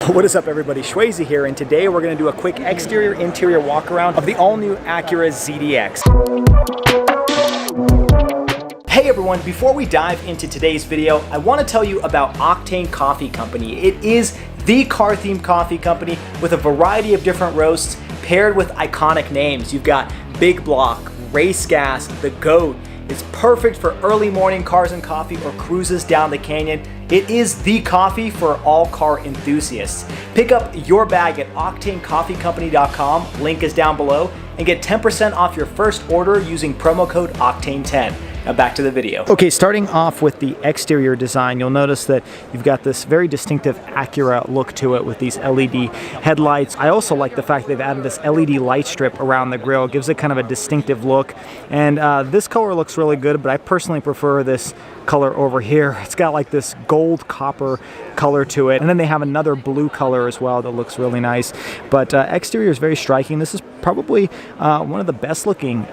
What is up, everybody? Shwayze here, and today we're going to do a quick exterior-interior walk-around of the all-new ACURA ZDX. Hey everyone, before we dive into today's video, I want to tell you about Octane Coffee Company. It is the car-themed coffee company with a variety of different roasts paired with iconic names. You've got Big Block, Race Gas, The Goat. It's perfect for early morning cars and coffee or cruises down the canyon. It is the coffee for all car enthusiasts. Pick up your bag at OctaneCoffeeCompany.com, link is down below, and get 10% off your first order using promo code Octane10. Now back to the video. Okay, starting off with the exterior design, you'll notice that you've got this very distinctive Acura look to it with these LED headlights. I also like the fact they've added this LED light strip around the grille. It gives it kind of a distinctive look. And this color looks really good, but I personally prefer this color over here. It's got like this gold copper color to it, and then they have another blue color as well that looks really nice. But exterior is very striking. This is probably one of the best looking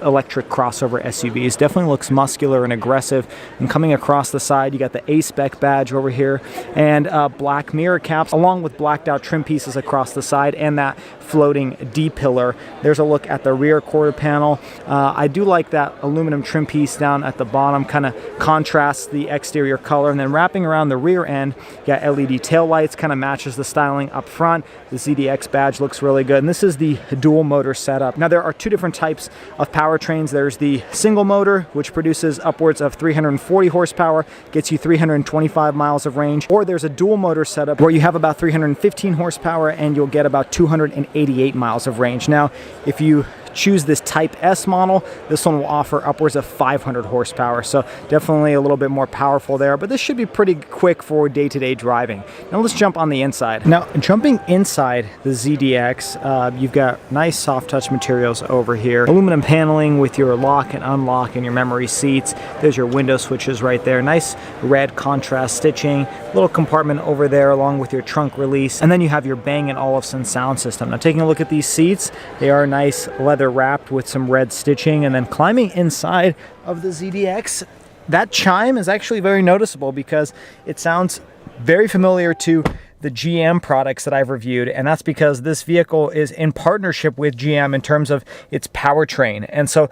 electric crossover SUVs. Definitely looks muscular and aggressive. And coming across the side, you got the A-SPEC badge over here and black mirror caps along with blacked out trim pieces across the side and that floating D-pillar. There's a look at the rear quarter panel. I do like that aluminum trim piece down at the bottom, kind of contrasts the exterior color, and then wrapping around the rear end, you got LED tail lights, kind of matches the styling up front. The ZDX badge looks really good, and this is the dual motor setup. Now there are two different types of powertrains. There's the single motor, which produces upwards of 340 horsepower, gets you 325 miles of range, or there's a dual motor setup where you have about 315 horsepower and you'll get about 288 miles of range. Now, if you choose this Type S model, this one will offer upwards of 500 horsepower, so definitely a little bit more powerful there, but this should be pretty quick for day-to-day driving. Now let's jump on the inside. Now jumping inside the ZDX, you've got nice soft touch materials over here, aluminum paneling with your lock and unlock and your memory seats. There's your window switches right there, nice red contrast stitching, little compartment over there along with your trunk release, and then you have your Bang & Olufsen sound system. Now taking a look at these seats, they are nice leather wrapped with some red stitching, and then climbing inside of the ZDX, that chime is actually very noticeable because it sounds very familiar to the GM products that I've reviewed, and that's because this vehicle is in partnership with GM in terms of its powertrain. And so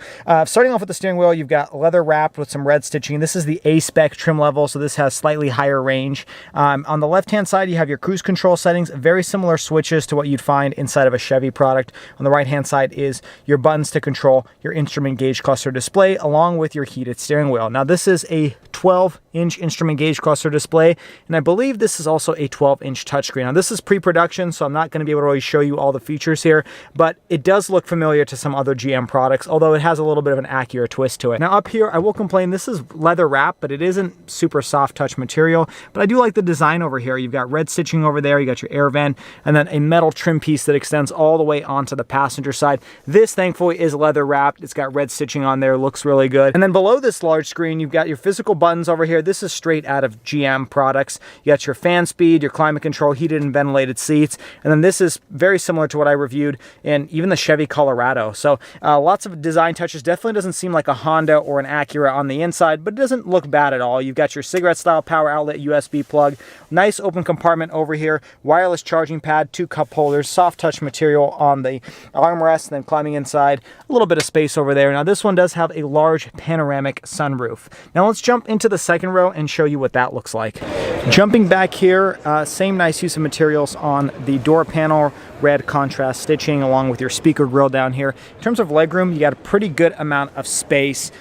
starting off with the steering wheel, you've got leather wrapped with some red stitching. This is the A-SPEC trim level, so this has slightly higher range. On the left hand side, you have your cruise control settings, very similar switches to what you'd find inside of a Chevy product. On the right hand side is your buttons to control your instrument gauge cluster display along with your heated steering wheel. Now this is a 12-inch instrument gauge cluster display, and I believe this is also a 12-inch touchscreen. Now this is pre-production, so I'm not going to be able to really show you all the features here, but it does look familiar to some other GM products, although it has a little bit of an Acura twist to it. Now up here, I will complain, this is leather wrap, but it isn't super soft touch material, but I do like the design over here. You've got red stitching over there, you got your air vent, and then a metal trim piece that extends all the way onto the passenger side. This thankfully is leather wrapped. It's got red stitching on there, looks really good. And then below this large screen, you've got your physical buttons over here. This is straight out of GM products. You got your fan speed, your climate control, heated and ventilated seats, and then this is very similar to what I reviewed in even the Chevy Colorado. So lots of design touches. Definitely doesn't seem like a Honda or an Acura on the inside, but it doesn't look bad at all. You've got your cigarette style power outlet USB plug, nice open compartment over here, wireless charging pad, 2 cup holders, soft touch material on the armrest, and then climbing inside, a little bit of space over there. Now this one does have a large panoramic sunroof. Now let's jump into the second row and show you what that looks like. Jumping back here, same nice use of materials on the door panel, red contrast stitching along with your speaker grille down here. In terms of legroom, you got a pretty good amount of space.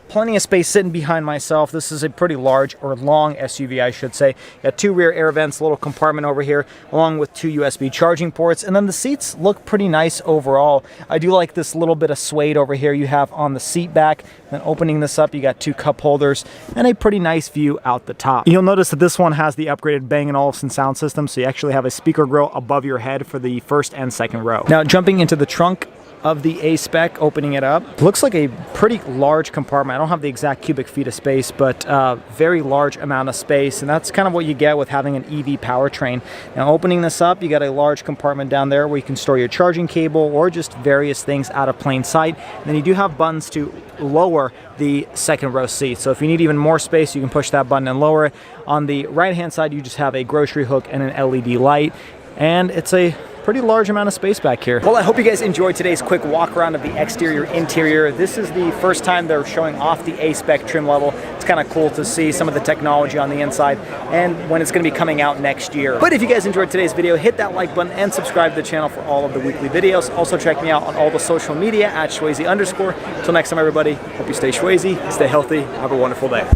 Plenty of space sitting behind myself. This is a pretty large, or long SUV, I should say. You got 2 rear air vents, a little compartment over here, along with 2 USB charging ports, and then the seats look pretty nice overall. I do like this little bit of suede over here you have on the seat back. Then opening this up, you got 2 cup holders and a pretty nice view out the top. You'll notice that this one has the upgraded Bang & Olufsen sound system, so you actually have a speaker grille above your head for the first and second row. Now jumping into the trunk, of the A-SPEC, opening it up. Looks like a pretty large compartment. I don't have the exact cubic feet of space, but very large amount of space, and that's kind of what you get with having an EV powertrain. Now opening this up, you got a large compartment down there where you can store your charging cable or just various things out of plain sight. And then you do have buttons to lower the second row seat. So if you need even more space, you can push that button and lower it. On the right hand side, you just have a grocery hook and an LED light, and it's a pretty large amount of space back here. Well, I hope you guys enjoyed today's quick walk around of the exterior interior. This is the first time they're showing off the A-SPEC trim level. It's kind of cool to see some of the technology on the inside and when it's going to be coming out next year. But if you guys enjoyed today's video, hit that like button and subscribe to the channel for all of the weekly videos. Also check me out on all the social media at Shwazy_. Until next time, everybody, hope you stay Shwazy, stay healthy, have a wonderful day.